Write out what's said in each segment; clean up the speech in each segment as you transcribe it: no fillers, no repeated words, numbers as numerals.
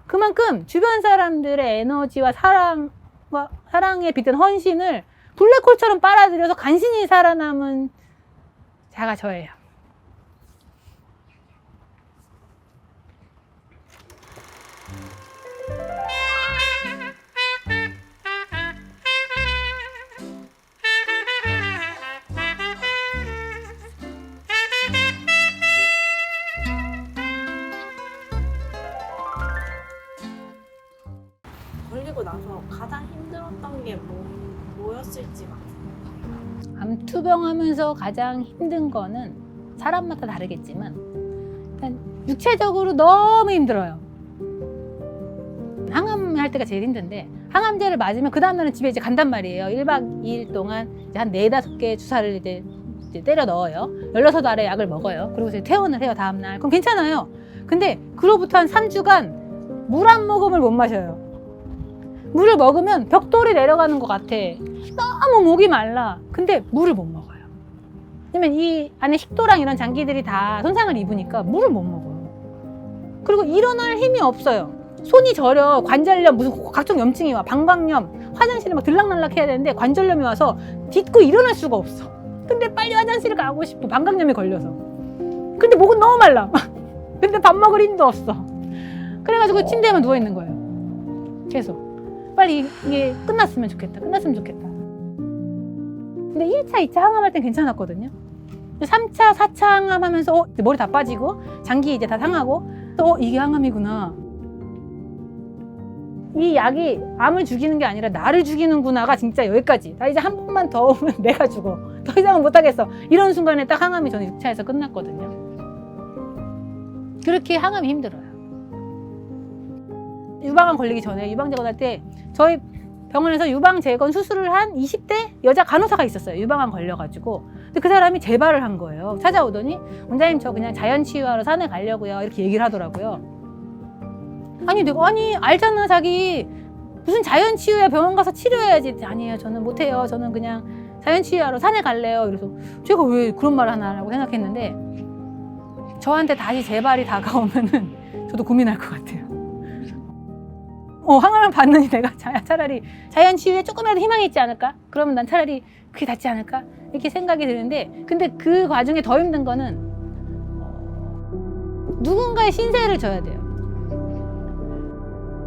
그만큼 주변 사람들의 에너지와 사랑에 빗든 헌신을 블랙홀처럼 빨아들여서 간신히 살아남은 자가 저예요. 걸리고 나서 가장 힘들었던 게 뭐였을지 막. 암투병 하면서 가장 힘든 거는 사람마다 다르겠지만 일단 육체적으로 너무 힘들어요. 항암 할 때가 제일 힘든데 항암제를 맞으면 그 다음날은 집에 이제 간단 말이에요. 1박 2일 동안 이제 한 4-5개 주사를 이제 때려 넣어요. 16알의 약을 먹어요. 그리고 이제 퇴원을 해요, 다음날. 그럼 괜찮아요. 근데 그로부터 한 3주간 물 한 모금을 못 마셔요. 물을 먹으면 벽돌이 내려가는 것 같아. 너무 목이 말라. 근데 물을 못 먹어요. 왜냐면 이 안에 식도랑 이런 장기들이 다 손상을 입으니까 물을 못 먹어요. 그리고 일어날 힘이 없어요. 손이 저려, 관절염, 무슨 각종 염증이 와. 방광염, 화장실에 막 들락날락 해야 되는데 관절염이 와서 딛고 일어날 수가 없어. 근데 빨리 화장실을 가고 싶어. 방광염이 걸려서. 근데 목은 너무 말라. 근데 밥 먹을 힘도 없어. 그래가지고 침대에만 누워있는 거예요. 계속. 빨리 이게 끝났으면 좋겠다. 끝났으면 좋겠다. 근데 1차, 2차 항암할 땐 괜찮았거든요. 3차, 4차 항암하면서 머리 다 빠지고 장기 이제 다 상하고 또 이게 항암이구나. 이 약이 암을 죽이는 게 아니라 나를 죽이는구나가 진짜 여기까지. 나 이제 한 번만 더 오면 내가 죽어. 더 이상은 못하겠어. 이런 순간에 딱 항암이 저는 6차에서 끝났거든요. 그렇게 항암이 힘들어요. 유방암 걸리기 전에 유방재건할 때 저희 병원에서 유방재건 수술을 한 20대 여자 간호사가 있었어요. 유방암 걸려가지고. 근데 그 사람이 재발을 한 거예요. 찾아오더니 원장님 저 그냥 자연치유하러 산에 가려고요. 이렇게 얘기를 하더라고요. 아니 내가 알잖아 자기 무슨 자연치유야 병원 가서 치료해야지. 아니에요 저는 못해요. 저는 그냥 자연치유하러 산에 갈래요. 그래서 제가 왜 그런 말을 하나라고 생각했는데 저한테 다시 재발이 다가오면은 저도 고민할 것 같아요. 항암을 받느니 내가 차라리 자연치유에 조금이라도 희망이 있지 않을까? 그러면 난 차라리 그게 낫지 않을까? 이렇게 생각이 드는데 근데 그 과정에 더 힘든 거는 누군가의 신세를 져야 돼요.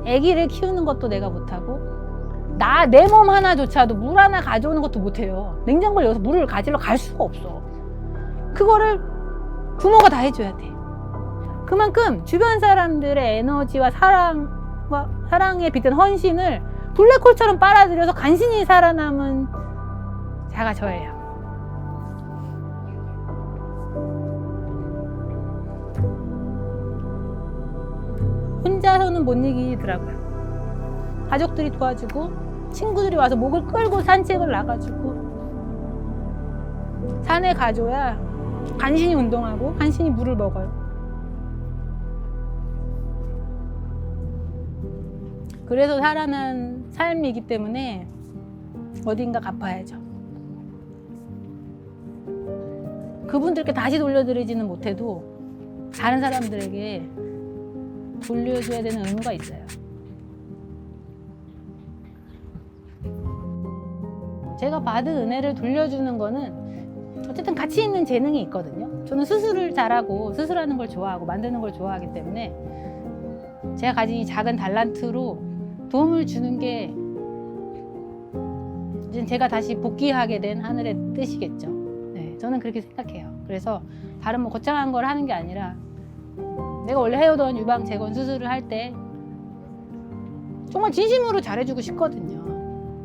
아기를 키우는 것도 내가 못하고 내 몸 하나조차도 물 하나 가져오는 것도 못해요. 냉장고를 여기서 물을 가지러 갈 수가 없어. 그거를 부모가 다 해줘야 돼. 그만큼 주변 사람들의 에너지와 사랑에 빗든 헌신을 블랙홀처럼 빨아들여서 간신히 살아남은 자가 저예요. 혼자서는 못 이기더라고요. 가족들이 도와주고 친구들이 와서 목을 끌고 산책을 나가주고 산에 가줘야 간신히 운동하고 간신히 물을 먹어요. 그래서 살아난 삶이기 때문에 어딘가 갚아야죠. 그분들께 다시 돌려드리지는 못해도 다른 사람들에게 돌려줘야 되는 의무가 있어요. 제가 받은 은혜를 돌려주는 거는 어쨌든 가치 있는 재능이 있거든요. 저는 수술을 잘하고 수술하는 걸 좋아하고 만드는 걸 좋아하기 때문에 제가 가진 이 작은 달란트로 도움을 주는 게 이제 제가 다시 복귀하게 된 하늘의 뜻이겠죠. 네, 저는 그렇게 생각해요. 그래서 다른 거창한 걸 하는 게 아니라 내가 원래 해오던 유방 재건 수술을 할 때 정말 진심으로 잘해주고 싶거든요.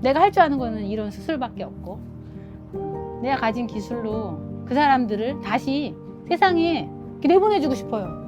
내가 할 줄 아는 거는 이런 수술밖에 없고 내가 가진 기술로 그 사람들을 다시 세상에 내보내주고 싶어요.